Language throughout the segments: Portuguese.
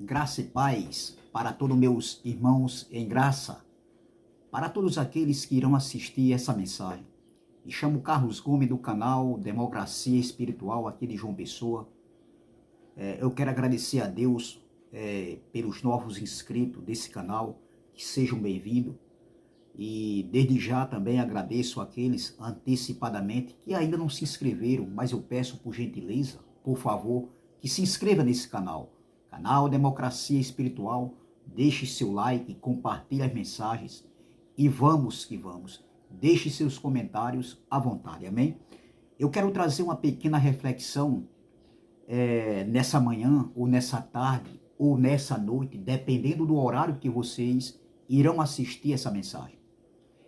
Graça e paz para todos meus irmãos em graça, para todos aqueles que irão assistir essa mensagem. Me chamo Carlos Gomes do canal Democracia Espiritual aqui de João Pessoa. Eu quero agradecer a Deus pelos novos inscritos desse canal, que sejam bem-vindos. E desde já também agradeço àqueles antecipadamente que ainda não se inscreveram, mas eu peço por gentileza, por favor, que se inscreva nesse canal. Canal Democracia Espiritual, deixe seu like, compartilhe as mensagens e vamos que vamos. Deixe seus comentários à vontade, amém? Eu quero trazer uma pequena reflexão nessa manhã, ou nessa tarde, ou nessa noite, dependendo do horário que vocês irão assistir essa mensagem.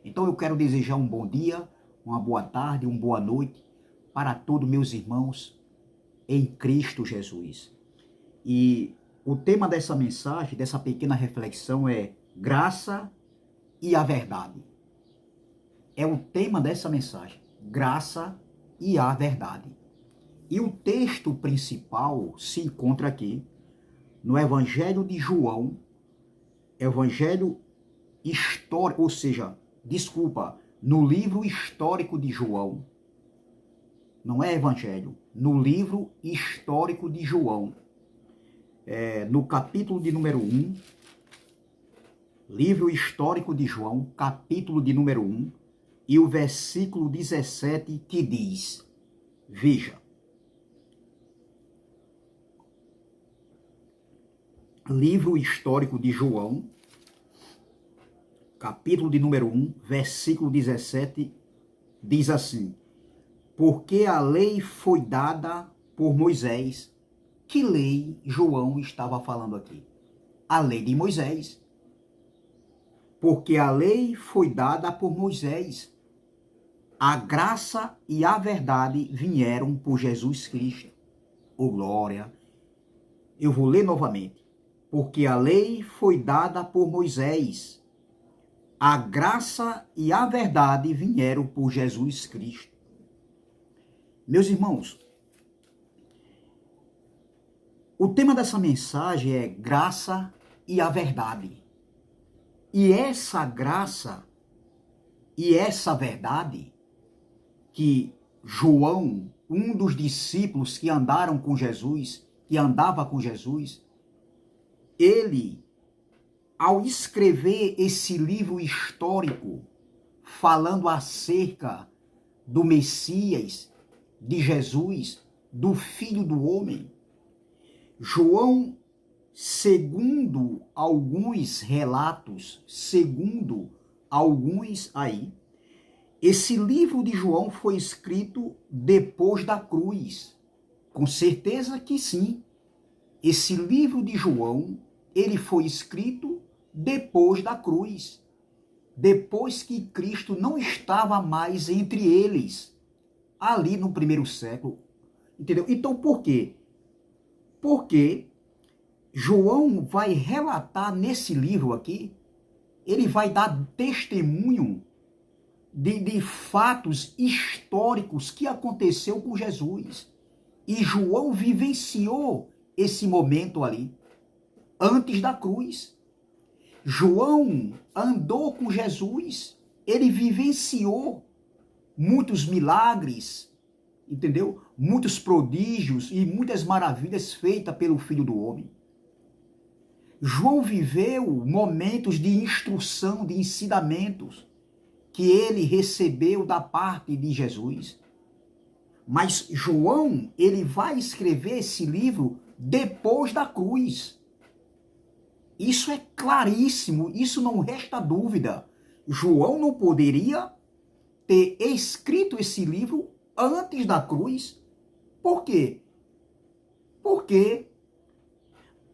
Então eu quero desejar um bom dia, uma boa tarde, uma boa noite para todos meus irmãos em Cristo Jesus. E o tema dessa mensagem, dessa pequena reflexão é graça e a verdade. É o tema dessa mensagem, graça e a verdade. E o texto principal se encontra aqui no Evangelho de João, Evangelho histórico, ou seja, no livro histórico de João, não é Evangelho, no livro histórico de João, no capítulo de número 1, livro histórico de João, capítulo de número 1, e o versículo 17 que diz, veja, livro histórico de João, capítulo de número 1, versículo 17, diz assim, porque a lei foi dada por Moisés. Que lei João estava falando aqui? A lei de Moisés. Porque a lei foi dada por Moisés. A graça e a verdade vieram por Jesus Cristo. Oh glória! Eu vou ler novamente. Porque a lei foi dada por Moisés. A graça e a verdade vieram por Jesus Cristo. Meus irmãos, o tema dessa mensagem é graça e a verdade. E essa graça e essa verdade que João, um dos discípulos que andaram com Jesus, que andava com Jesus, ele, ao escrever esse livro histórico, falando acerca do Messias, de Jesus, do Filho do Homem, João, segundo alguns relatos, segundo alguns aí, esse livro de João foi escrito depois da cruz. Com certeza que sim. Esse livro de João, ele foi escrito depois da cruz. Depois que Cristo não estava mais entre eles, ali no primeiro século. Entendeu? Então por quê? Porque João vai relatar nesse livro aqui, ele vai dar testemunho de fatos históricos que aconteceu com Jesus. E João vivenciou esse momento ali, antes da cruz. João andou com Jesus, ele vivenciou muitos milagres, entendeu? Muitos prodígios e muitas maravilhas feitas pelo Filho do Homem. João viveu momentos de instrução, de ensinamentos que ele recebeu da parte de Jesus. Mas João, ele vai escrever esse livro depois da cruz. Isso é claríssimo, isso não resta dúvida. João não poderia ter escrito esse livro antes da cruz. Por quê? Porque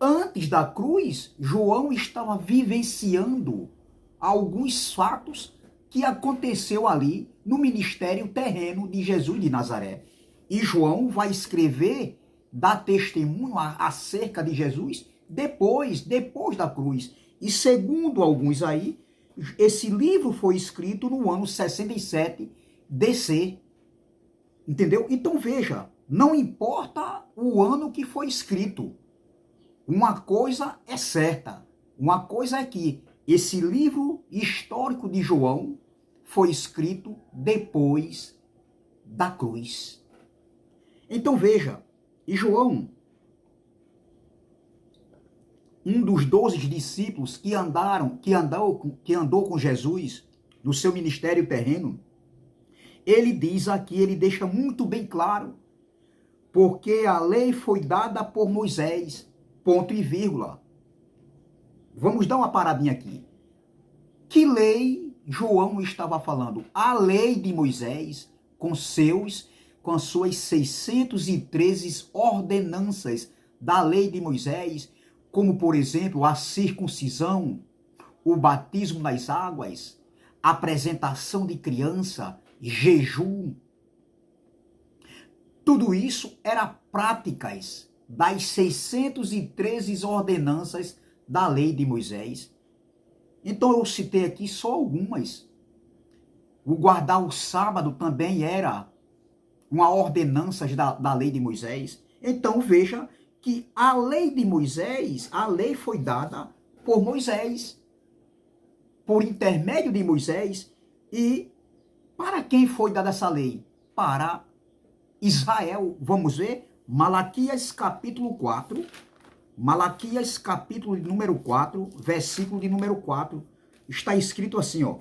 antes da cruz, João estava vivenciando alguns fatos que aconteceu ali no ministério terreno de Jesus de Nazaré. E João vai escrever, dar testemunho acerca de Jesus depois da cruz. E segundo alguns aí, esse livro foi escrito no ano 67 DC. Entendeu? Então veja, não importa o ano que foi escrito. Uma coisa é certa, uma coisa é que esse livro histórico de João foi escrito depois da cruz. Então veja, e João, um dos 12 discípulos que andou com Jesus no seu ministério terreno, ele diz aqui, ele deixa muito bem claro, porque a lei foi dada por Moisés, ponto e vírgula. Vamos dar uma paradinha aqui. Que lei João estava falando? A lei de Moisés, com as suas 613 ordenanças da lei de Moisés, como, por exemplo, a circuncisão, o batismo nas águas, a apresentação de criança, jejum. Tudo isso era práticas das 613 ordenanças da lei de Moisés. Então eu citei aqui só algumas. O guardar o sábado também era uma ordenança da lei de Moisés. Então veja que a lei de Moisés, a lei foi dada por Moisés, por intermédio de Moisés. E para quem foi dada essa lei? Para Israel. Vamos ver? Malaquias capítulo 4. Malaquias capítulo número 4, versículo de número 4. Está escrito assim, ó.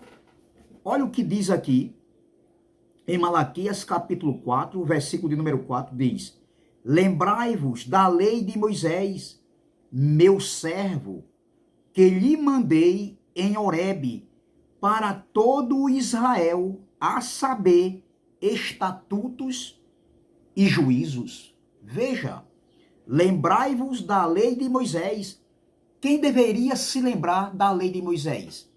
Olha o que diz aqui. Em Malaquias capítulo 4, versículo de número 4, diz: Lembrai-vos da lei de Moisés, meu servo, que lhe mandei em Horebe, para todo Israel, a saber, estatutos e juízos. Veja, lembrai-vos da lei de Moisés. Quem deveria se lembrar da lei de Moisés?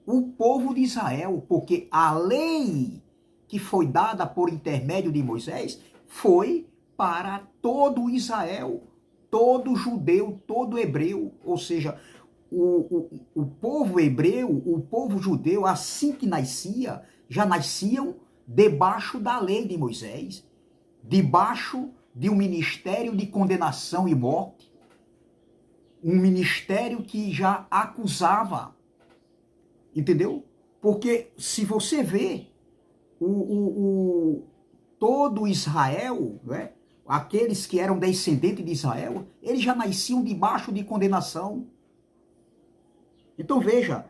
O povo de Israel, porque a lei que foi dada por intermédio de Moisés foi para todo Israel, todo judeu, todo hebreu. Ou seja, o povo hebreu, o povo judeu, assim que nascia, já nasciam debaixo da lei de Moisés, debaixo de um ministério de condenação e morte, um ministério que já acusava, entendeu? Porque se você vê todo Israel, né, aqueles que eram descendentes de Israel, eles já nasciam debaixo de condenação. Então veja,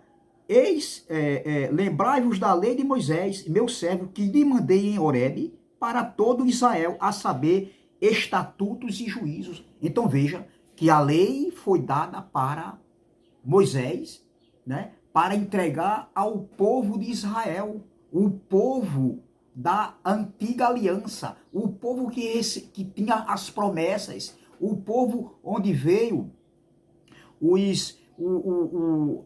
lembrai-vos da lei de Moisés, meu servo, que lhe mandei em Horebe para todo Israel, a saber, estatutos e juízos. Então veja que a lei foi dada para Moisés, né, para entregar ao povo de Israel, o povo da antiga aliança, o povo que tinha as promessas, o povo onde veio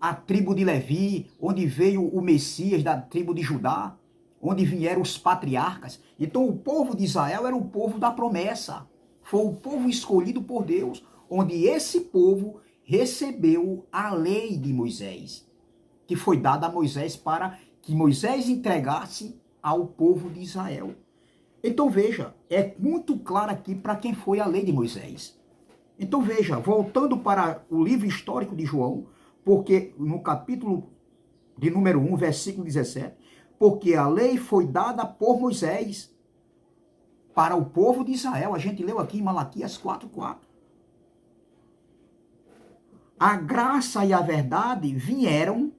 a tribo de Levi, onde veio o Messias da tribo de Judá, onde vieram os patriarcas. Então o povo de Israel era o povo da promessa, foi o povo escolhido por Deus, onde esse povo recebeu a lei de Moisés, que foi dada a Moisés para que Moisés entregasse ao povo de Israel. Então veja, é muito claro aqui para quem foi a lei de Moisés. Então veja, voltando para o livro histórico de João, porque no capítulo de número 1, versículo 17, porque a lei foi dada por Moisés para o povo de Israel. A gente leu aqui em Malaquias 4:4. A graça e a verdade vieram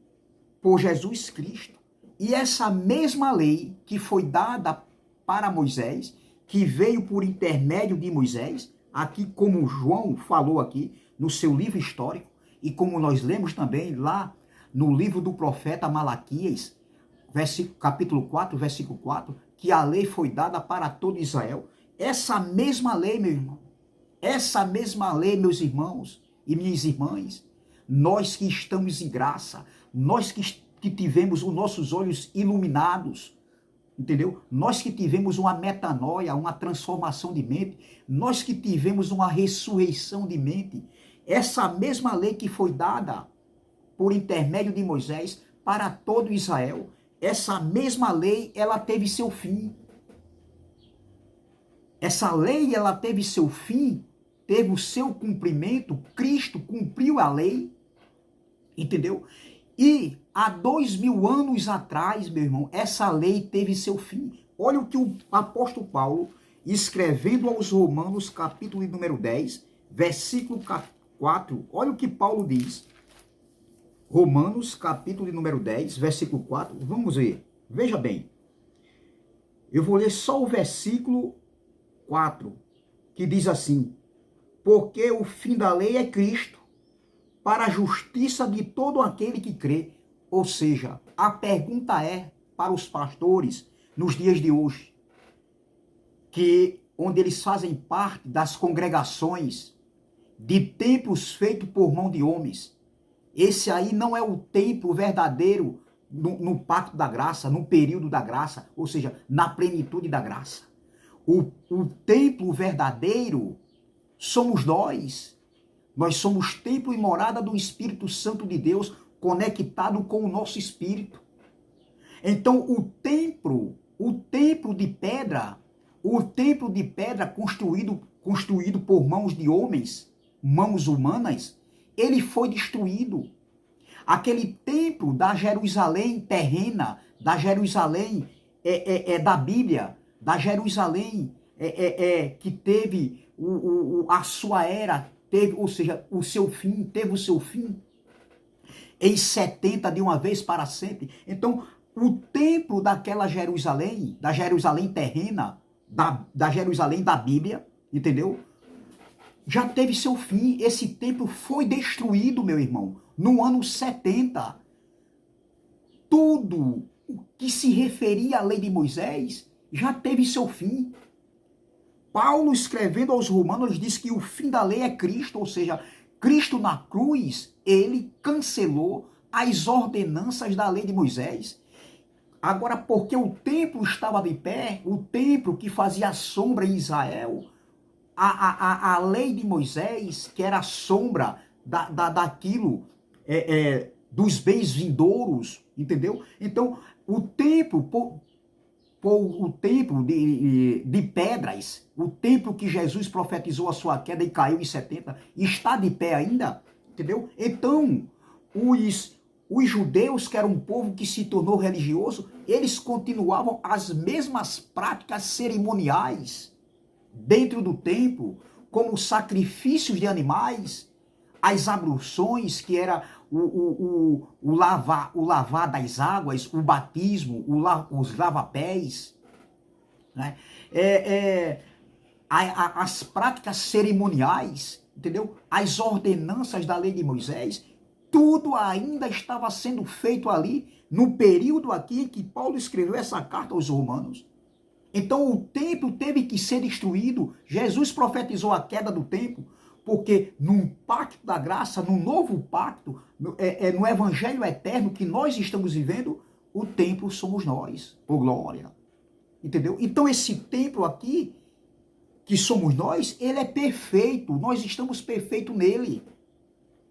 por Jesus Cristo. E essa mesma lei que foi dada para Moisés, que veio por intermédio de Moisés, aqui como João falou aqui no seu livro histórico, e como nós lemos também lá no livro do profeta Malaquias, capítulo 4, versículo 4, que a lei foi dada para todo Israel. Essa mesma lei, meu irmão, essa mesma lei, meus irmãos e minhas irmãs, nós que estamos em graça, nós que tivemos os nossos olhos iluminados, entendeu? Nós que tivemos uma metanoia, uma transformação de mente, nós que tivemos uma ressurreição de mente, essa mesma lei que foi dada por intermédio de Moisés para todo Israel, essa mesma lei, ela teve seu fim. Essa lei, ela teve seu fim teve o seu cumprimento, Cristo cumpriu a lei, entendeu? E há 2000 anos atrás, meu irmão, essa lei teve seu fim. Olha o que o apóstolo Paulo, escrevendo aos Romanos, capítulo número 10, versículo 4, olha o que Paulo diz. Romanos, capítulo número 10, versículo 4, vamos ver. Veja bem, eu vou ler só o versículo 4, que diz assim: porque o fim da lei é Cristo, para a justiça de todo aquele que crê. Ou seja, a pergunta é para os pastores nos dias de hoje, onde eles fazem parte das congregações de templos feitos por mão de homens. Esse aí não é o templo verdadeiro no pacto da graça, no período da graça, ou seja, na plenitude da graça. O templo verdadeiro somos nós. Nós somos templo e morada do Espírito Santo de Deus, conectado com o nosso espírito. Então, o templo de pedra, construído por mãos de homens, mãos humanas, ele foi destruído. Aquele templo da Jerusalém terrena, da Jerusalém da Bíblia, da Jerusalém que teve a sua era, teve o seu fim, teve o seu fim em 70 de uma vez para sempre. Então, o templo daquela Jerusalém, da Jerusalém terrena, da Jerusalém da Bíblia, entendeu? Já teve seu fim. Esse templo foi destruído, meu irmão, no ano 70. Tudo o que se referia à lei de Moisés já teve seu fim. Paulo, escrevendo aos Romanos, diz que o fim da lei é Cristo, ou seja, Cristo na cruz, ele cancelou as ordenanças da lei de Moisés. Agora, porque o templo estava de pé, o templo que fazia sombra em Israel, a lei de Moisés, que era a sombra daquilo, dos bens vindouros, entendeu? Então, o templo de pedras, o templo que Jesus profetizou a sua queda e caiu em 70, está de pé ainda, entendeu? Então, os judeus, que eram um povo que se tornou religioso, eles continuavam as mesmas práticas cerimoniais dentro do templo, como sacrifícios de animais, as abluções, que era o lavar das águas, o batismo, os lava-pés, né? As práticas cerimoniais, entendeu? As ordenanças da lei de Moisés, tudo ainda estava sendo feito ali, no período aqui em que Paulo escreveu essa carta aos Romanos. Então o templo teve que ser destruído. Jesus profetizou a queda do templo, porque num pacto da graça, no novo pacto, no evangelho eterno que nós estamos vivendo, o templo somos nós, por glória. Entendeu? Então esse templo aqui, que somos nós, ele é perfeito, nós estamos perfeitos nele.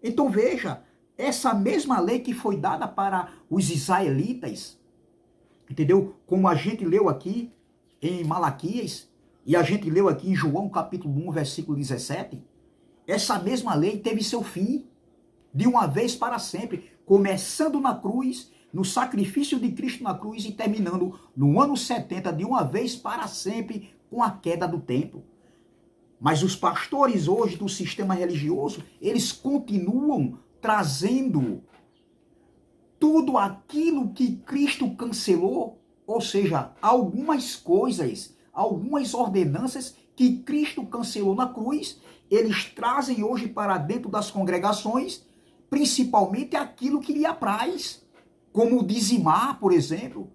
Então veja, essa mesma lei que foi dada para os israelitas, entendeu? Como a gente leu aqui em Malaquias, e a gente leu aqui em João capítulo 1, versículo 17, essa mesma lei teve seu fim, de uma vez para sempre, começando na cruz, no sacrifício de Cristo na cruz, e terminando no ano 70, de uma vez para sempre, com a queda do templo. Mas os pastores hoje do sistema religioso, eles continuam trazendo tudo aquilo que Cristo cancelou, ou seja, algumas coisas, algumas ordenanças que Cristo cancelou na cruz, eles trazem hoje para dentro das congregações, principalmente aquilo que lhe apraz, como o dizimar, por exemplo,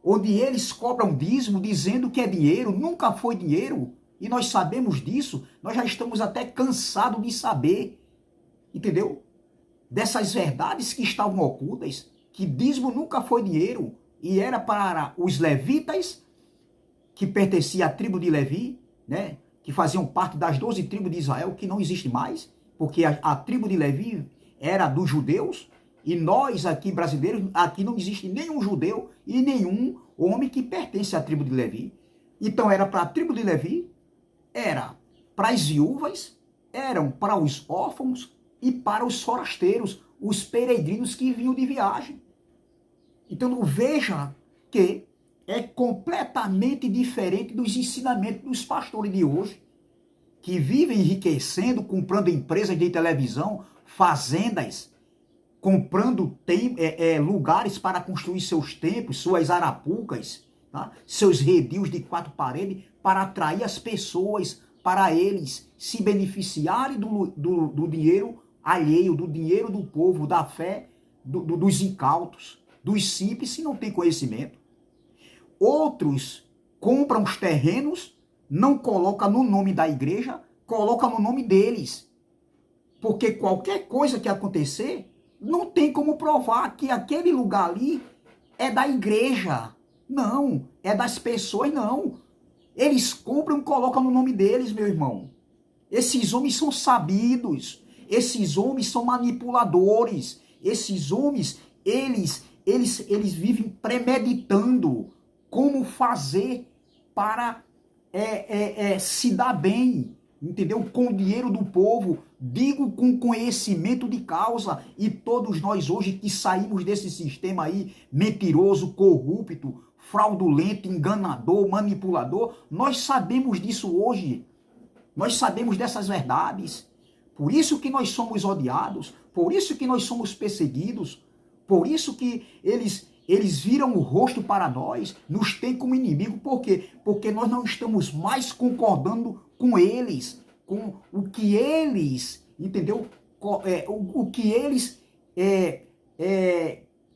onde eles cobram dízimo dizendo que é dinheiro, nunca foi dinheiro, e nós sabemos disso, nós já estamos até cansados de saber, entendeu? Dessas verdades que estavam ocultas, que dízimo nunca foi dinheiro, e era para os levitas, que pertenciam à tribo de Levi, né? Que faziam parte das 12 tribos de Israel, que não existe mais, porque a tribo de Levi era dos judeus, e nós aqui brasileiros, aqui não existe nenhum judeu e nenhum homem que pertence à tribo de Levi. Então era para a tribo de Levi, era para as viúvas, eram para os órfãos e para os forasteiros, os peregrinos que vinham de viagem. Então veja que é completamente diferente dos ensinamentos dos pastores de hoje, que vivem enriquecendo, comprando empresas de televisão, fazendas, comprando lugares para construir seus templos, suas arapucas, tá? Seus redios de 4 paredes, para atrair as pessoas, para eles se beneficiarem do dinheiro alheio, do dinheiro do povo, da fé dos incautos, dos simples, se não tem conhecimento. Outros compram os terrenos, não colocam no nome da igreja, colocam no nome deles. Porque qualquer coisa que acontecer, não tem como provar que aquele lugar ali é da igreja. Não, é das pessoas, não. Eles compram e colocam no nome deles, meu irmão. Esses homens são sabidos. Esses homens são manipuladores. Esses homens, eles vivem premeditando como fazer para se dar bem, entendeu? Com o dinheiro do povo, digo com conhecimento de causa, e todos nós hoje que saímos desse sistema aí, mentiroso, corrupto, fraudulento, enganador, manipulador, nós sabemos disso hoje, nós sabemos dessas verdades, por isso que nós somos odiados, por isso que nós somos perseguidos, por isso que eles viram o rosto para nós, nos têm como inimigo. Por quê? Porque nós não estamos mais concordando com eles, com o que eles, entendeu? O que eles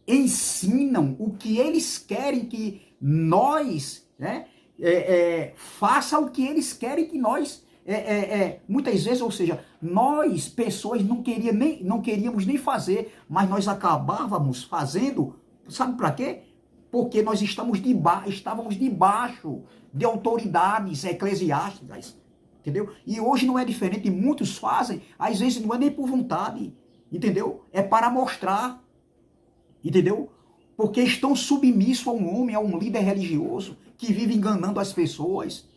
ensinam, o que eles querem que nós, né, faça o que eles querem que nós, muitas vezes, ou seja, nós, pessoas, não queríamos nem fazer, mas nós acabávamos fazendo. Sabe para quê? Porque nós estávamos debaixo de autoridades eclesiásticas, entendeu? E hoje não é diferente, muitos fazem, às vezes não é nem por vontade, entendeu? É para mostrar, entendeu? Porque estão submissos a um homem, a um líder religioso, que vive enganando as pessoas,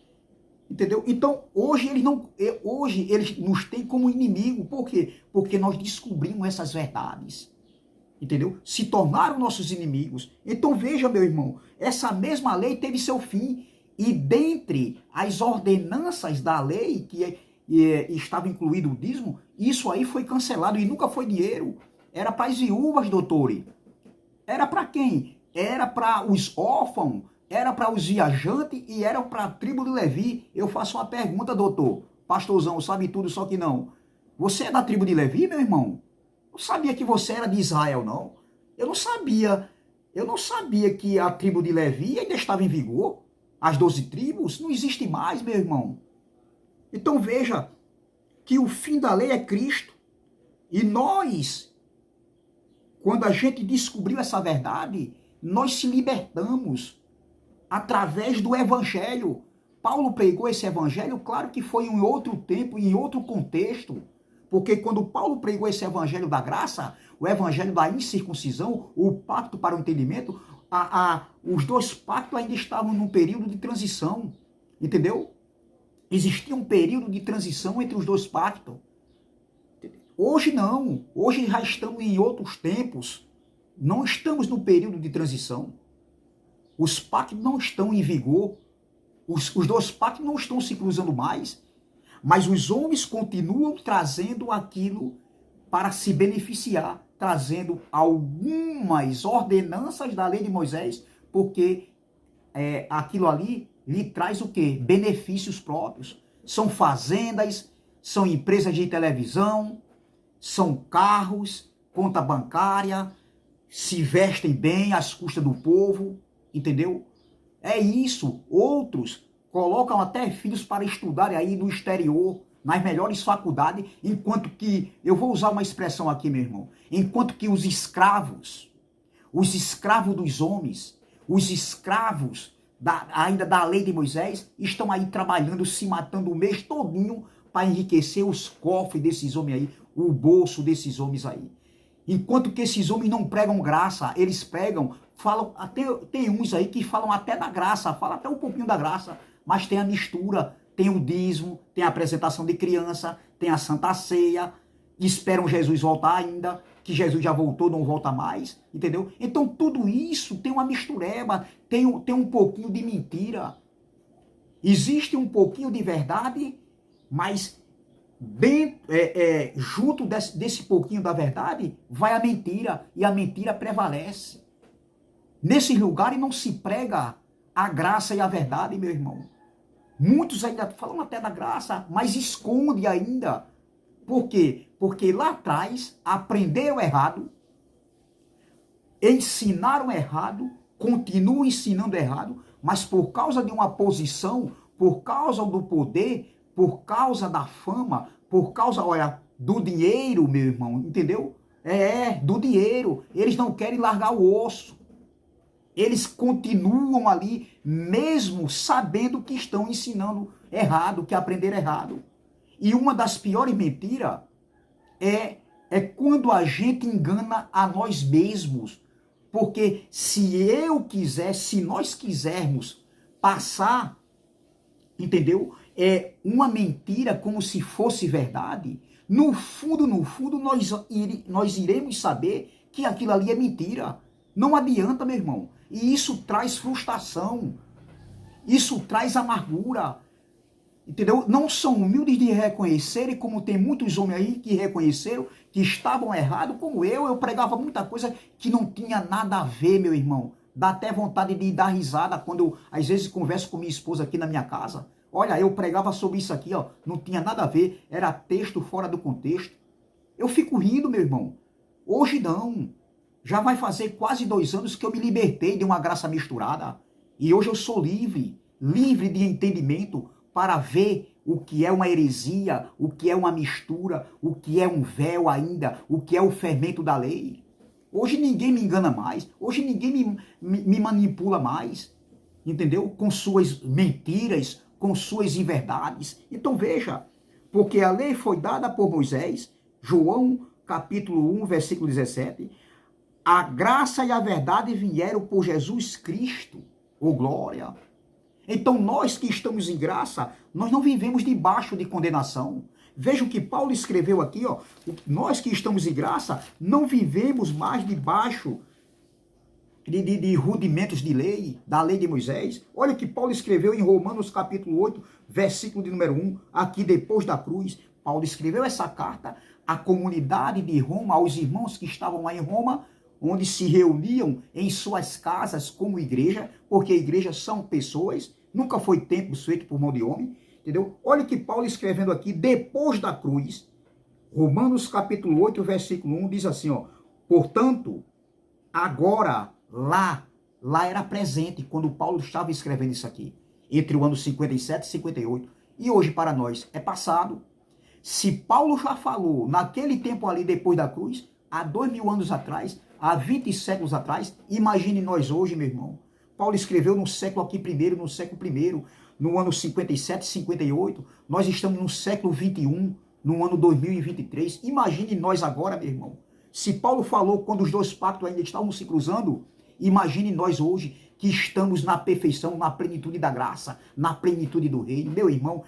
entendeu? Então, hoje eles nos têm como inimigo, por quê? Porque nós descobrimos essas verdades. Entendeu? Se tornaram nossos inimigos. Então veja, meu irmão, essa mesma lei teve seu fim. E dentre as ordenanças da lei, que estava incluído o dízimo, isso aí foi cancelado e nunca foi dinheiro. Era para as viúvas, doutore. Era para quem? Era para os órfãos, era para os viajantes e era para a tribo de Levi. Eu faço uma pergunta, doutor. Pastorzão, sabe tudo, só que não. Você é da tribo de Levi, meu irmão? Eu sabia que você era de Israel, não. Eu não sabia que a tribo de Levi ainda estava em vigor. As 12 tribos não existem mais, meu irmão. Então veja que o fim da lei é Cristo. E nós, quando a gente descobriu essa verdade, nós se libertamos através do evangelho. Paulo pregou esse evangelho, claro que foi em outro tempo, em outro contexto. Porque quando Paulo pregou esse evangelho da graça, o evangelho da incircuncisão, o pacto para o entendimento, os dois pactos ainda estavam num período de transição, entendeu? Existia um período de transição entre os dois pactos. Hoje não, hoje já estamos em outros tempos, não estamos no período de transição. Os pactos não estão em vigor, os dois pactos não estão se cruzando mais. Mas os homens continuam trazendo aquilo para se beneficiar, trazendo algumas ordenanças da lei de Moisés, porque aquilo ali lhe traz o quê? Benefícios próprios. São fazendas, são empresas de televisão, são carros, conta bancária, se vestem bem às custas do povo, entendeu? É isso. Outros colocam até filhos para estudarem aí no exterior, nas melhores faculdades, enquanto que, eu vou usar uma expressão aqui, meu irmão, enquanto que os escravos dos homens, os escravos ainda da lei de Moisés, estão aí trabalhando, se matando o mês todinho para enriquecer os cofres desses homens aí, o bolso desses homens aí. Enquanto que esses homens não pregam graça, eles pregam, falam, até, tem uns aí que falam até da graça, falam até um pouquinho da graça, mas tem a mistura, tem o dízimo, tem a apresentação de criança, tem a Santa Ceia, esperam Jesus voltar ainda, que Jesus já voltou, não volta mais, entendeu? Então tudo isso tem uma mistureba, tem um pouquinho de mentira. Existe um pouquinho de verdade, mas junto desse pouquinho da verdade, vai a mentira, e a mentira prevalece. Nesses lugares não se prega a graça e a verdade, meu irmão. Muitos ainda falam até da graça, mas esconde ainda. Por quê? Porque lá atrás aprenderam errado, ensinaram errado, continuam ensinando errado, mas por causa de uma posição, por causa do poder, por causa da fama, por causa, olha, do dinheiro, meu irmão, entendeu? Do dinheiro. Eles não querem largar o osso. Eles continuam ali, mesmo sabendo que estão ensinando errado, que aprenderam errado. E uma das piores mentiras é quando a gente engana a nós mesmos. Porque se nós quisermos passar, entendeu? Uma mentira como se fosse verdade, no fundo, nós iremos saber que aquilo ali é mentira. Não adianta, meu irmão. E isso traz frustração. Isso traz amargura. Entendeu? Não são humildes de reconhecerem, como tem muitos homens aí que reconheceram que estavam errados, como eu pregava muita coisa que não tinha nada a ver, meu irmão. Dá até vontade de dar risada quando eu, às vezes, converso com minha esposa aqui na minha casa. Olha, eu pregava sobre isso aqui, ó, não tinha nada a ver, era texto fora do contexto. Eu fico rindo, meu irmão. Hoje não. Já vai fazer quase 2 anos que eu me libertei de uma graça misturada. E hoje eu sou livre, livre de entendimento, para ver o que é uma heresia, o que é uma mistura, o que é um véu ainda, o que é o fermento da lei. Hoje ninguém me engana mais, hoje ninguém me manipula mais, entendeu? Com suas mentiras, com suas inverdades. Então veja, porque a lei foi dada por Moisés, João capítulo 1, versículo 17, a graça e a verdade vieram por Jesus Cristo, ô glória. Então nós que estamos em graça, nós não vivemos debaixo de condenação. Veja o que Paulo escreveu aqui, ó. Nós que estamos em graça, não vivemos mais debaixo de rudimentos de lei, da lei de Moisés. Olha o que Paulo escreveu em Romanos capítulo 8, versículo de número 1, aqui depois da cruz. Paulo escreveu essa carta à comunidade de Roma, aos irmãos que estavam lá em Roma, onde se reuniam em suas casas como igreja, porque igrejas são pessoas, nunca foi templo feito por mão de homem, entendeu? Olha o que Paulo escrevendo aqui, depois da cruz, Romanos capítulo 8, versículo 1, diz assim, ó, portanto, agora, lá era presente, quando Paulo estava escrevendo isso aqui, entre o ano 57 e 58, e hoje para nós é passado. Se Paulo já falou naquele tempo ali, depois da cruz, há 2000 anos atrás, há 20 séculos atrás, imagine nós hoje, meu irmão. Paulo escreveu no século aqui primeiro, no século I, no ano 57, 58. Nós estamos no século 21, no ano 2023. Imagine nós agora, meu irmão. Se Paulo falou quando os dois pactos ainda estavam se cruzando, imagine nós hoje que estamos na perfeição, na plenitude da graça, na plenitude do reino. Meu irmão,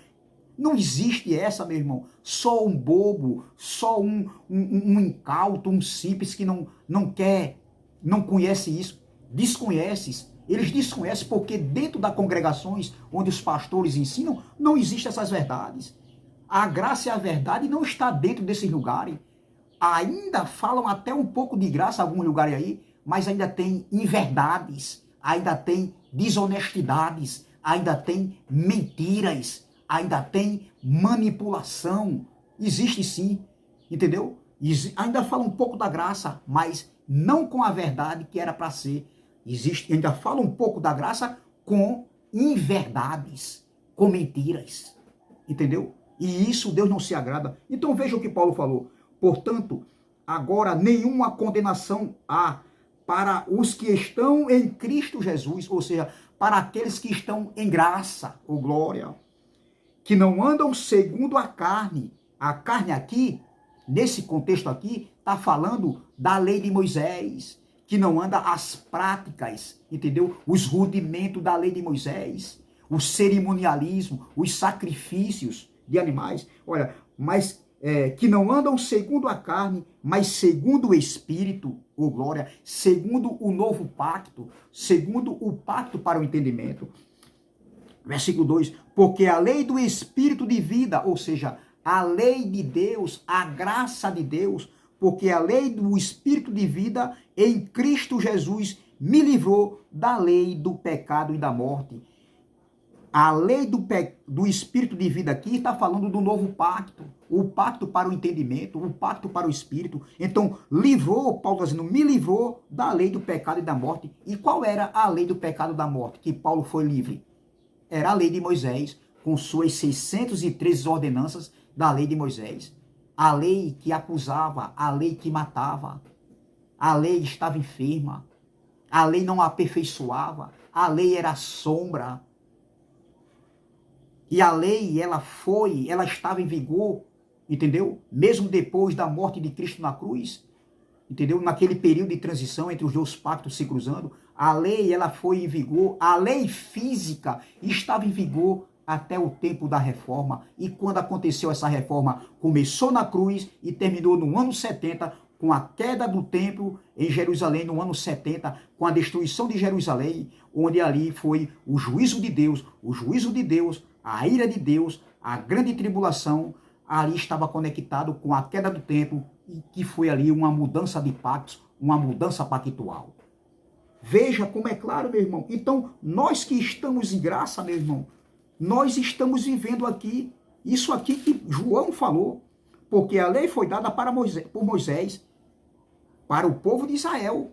não existe essa, meu irmão. Só um bobo, só um incauto, um simples que não quer, não conhece isso. Desconheces. Eles desconhecem porque dentro das congregações onde os pastores ensinam, não existem essas verdades. A graça e a verdade não está dentro desses lugares. Ainda falam até um pouco de graça em alguns lugares aí, mas ainda tem inverdades, ainda tem desonestidades, ainda tem mentiras, ainda tem manipulação. Existe sim, entendeu? Ainda fala um pouco da graça, mas não com a verdade que era para ser. Ainda fala um pouco da graça com inverdades, com mentiras, entendeu? E isso Deus não se agrada. Então veja o que Paulo falou. Portanto, agora nenhuma condenação há para os que estão em Cristo Jesus, ou seja, para aqueles que estão em graça, ou glória, que não andam segundo a carne. A carne aqui, nesse contexto aqui, está falando da lei de Moisés, que não anda as práticas, entendeu? Os rudimentos da lei de Moisés, o cerimonialismo, os sacrifícios de animais. Olha, mas que não andam segundo a carne, mas segundo o Espírito, ou glória, segundo o novo pacto, segundo o pacto para o entendimento. Versículo 2, porque a lei do Espírito de vida, ou seja, a lei de Deus, a graça de Deus, porque a lei do Espírito de vida em Cristo Jesus me livrou da lei do pecado e da morte. A lei do Espírito de vida aqui está falando do novo pacto, o pacto para o entendimento, o pacto para o Espírito. Então, livrou, Paulo está dizendo, me livrou da lei do pecado e da morte. E qual era a lei do pecado e da morte que Paulo foi livre? Era a lei de Moisés, com suas 613 ordenanças da lei de Moisés. A lei que acusava, a lei que matava, a lei estava enferma, a lei não aperfeiçoava, a lei era sombra. E a lei, ela estava em vigor, entendeu? Mesmo depois da morte de Cristo na cruz, entendeu? Naquele período de transição entre os dois pactos se cruzando, a lei, ela foi em vigor, a lei física estava em vigor até o tempo da reforma. E quando aconteceu essa reforma, começou na cruz e terminou no ano 70, com a queda do templo em Jerusalém, no ano 70, com a destruição de Jerusalém, onde ali foi o juízo de Deus, a ira de Deus, a grande tribulação, ali estava conectado com a queda do templo, e que foi ali uma mudança de pactos, uma mudança pactual. Veja como é claro, meu irmão. Então, nós que estamos em graça, meu irmão, nós estamos vivendo aqui, isso aqui que João falou, porque a lei foi dada por Moisés, para o povo de Israel.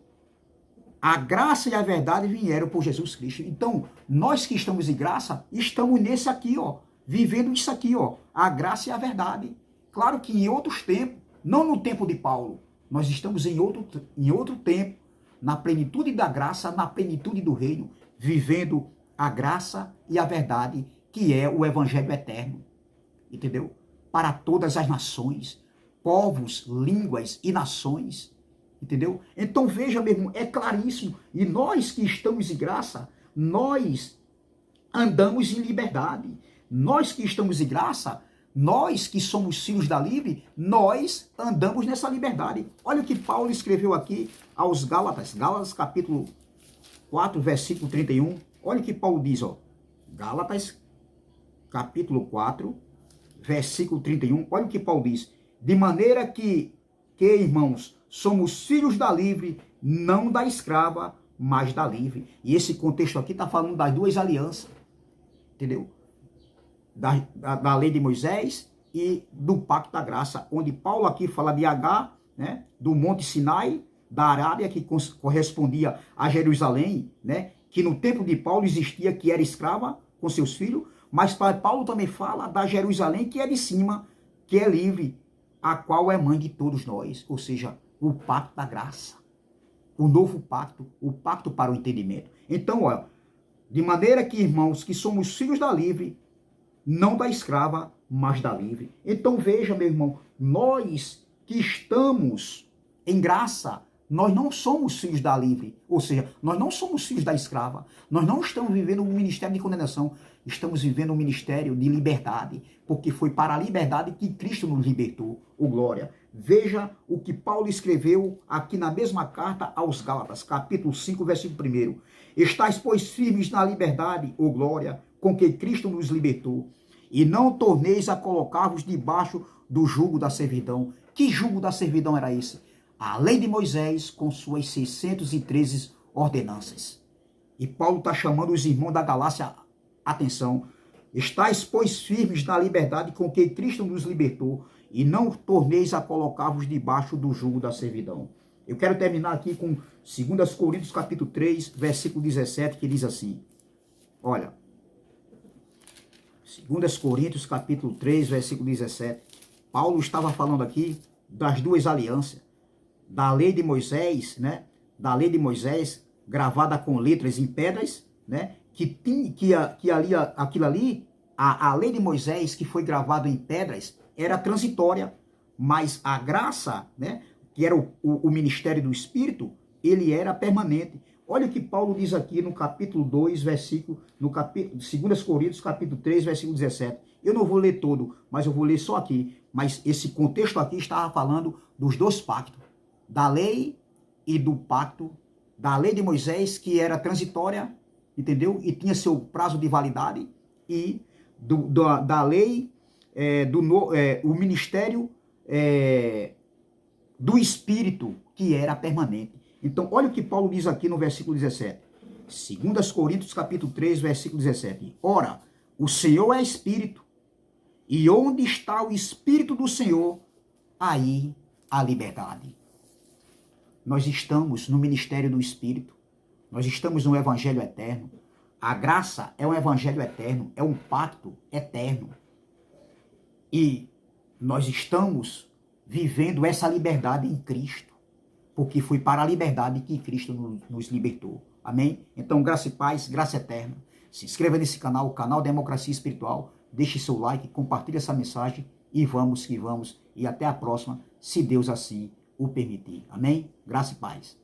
A graça e a verdade vieram por Jesus Cristo. Então, nós que estamos em graça, estamos nesse aqui, ó, vivendo isso aqui, ó, a graça e a verdade. Claro que em outros tempos, não no tempo de Paulo, nós estamos em outro tempo, na plenitude da graça, na plenitude do reino, vivendo a graça e a verdade, que é o evangelho eterno. Entendeu? Para todas as nações, povos, línguas e nações. Entendeu? Então veja, meu irmão, é claríssimo. E nós que estamos em graça, nós andamos em liberdade. Nós que estamos em graça, nós que somos filhos da livre, nós andamos nessa liberdade. Olha o que Paulo escreveu aqui aos Gálatas. Gálatas capítulo 4, versículo 31. Olha o que Paulo diz, ó. Gálatas capítulo 4, versículo 31. Olha o que Paulo diz. De maneira que irmãos, somos filhos da livre, não da escrava, mas da livre. E esse contexto aqui está falando das duas alianças, entendeu? Da lei de Moisés e do pacto da graça, onde Paulo aqui fala de Agar, né, do Monte Sinai, da Arábia, que correspondia a Jerusalém, né, que no tempo de Paulo existia, que era escrava com seus filhos, mas Paulo também fala da Jerusalém, que é de cima, que é livre, a qual é mãe de todos nós, ou seja, o pacto da graça, o novo pacto, o pacto para o entendimento. Então, olha, de maneira que, irmãos, que somos filhos da livre, não da escrava, mas da livre. Então, veja, meu irmão, nós que estamos em graça, nós não somos filhos da livre, ou seja, nós não somos filhos da escrava, nós não estamos vivendo um ministério de condenação, estamos vivendo um ministério de liberdade, porque foi para a liberdade que Cristo nos libertou, ô glória. Veja o que Paulo escreveu aqui na mesma carta aos Gálatas, capítulo 5, versículo 1. Estais, pois, firmes na liberdade, ô glória, com que Cristo nos libertou, e não torneis a colocar-vos debaixo do jugo da servidão. Que jugo da servidão era esse? A lei de Moisés com suas 613 ordenanças. E Paulo está chamando os irmãos da Galácia, atenção, estais, pois, firmes na liberdade com que Cristo nos libertou, e não torneis a colocar-vos debaixo do jugo da servidão. Eu quero terminar aqui com 2 Coríntios capítulo 3, versículo 17, que diz assim, olha, 2 Coríntios capítulo 3, versículo 17, Paulo estava falando aqui das duas alianças, da lei de Moisés, né? Da lei de Moisés, gravada com letras em pedras, né? Aquilo ali, a lei de Moisés que foi gravada em pedras, era transitória, mas a graça, né? Que era o ministério do Espírito, ele era permanente. Olha o que Paulo diz aqui no capítulo 2, versículo, no capítulo, 2 Coríntios, capítulo 3, versículo 17. Eu não vou ler todo, mas eu vou ler só aqui. mas esse contexto aqui estava falando dos dois pactos, da lei e do pacto, da lei de Moisés, que era transitória, entendeu? E tinha seu prazo de validade, e da lei, o ministério do Espírito, que era permanente. Então, olha o que Paulo diz aqui no versículo 17. 2 Coríntios, capítulo 3, versículo 17. Ora, o Senhor é Espírito, e onde está o Espírito do Senhor, aí a liberdade. Nós estamos no ministério do Espírito, nós estamos no Evangelho eterno. A graça é um Evangelho eterno, é um pacto eterno. E nós estamos vivendo essa liberdade em Cristo, porque foi para a liberdade que Cristo nos libertou. Amém? Então, graça e paz, graça eterna. Se inscreva nesse canal, o canal Democracia Espiritual. Deixe seu like, compartilhe essa mensagem e vamos que vamos. E até a próxima, se Deus assim o permitir. Amém? Graça e paz.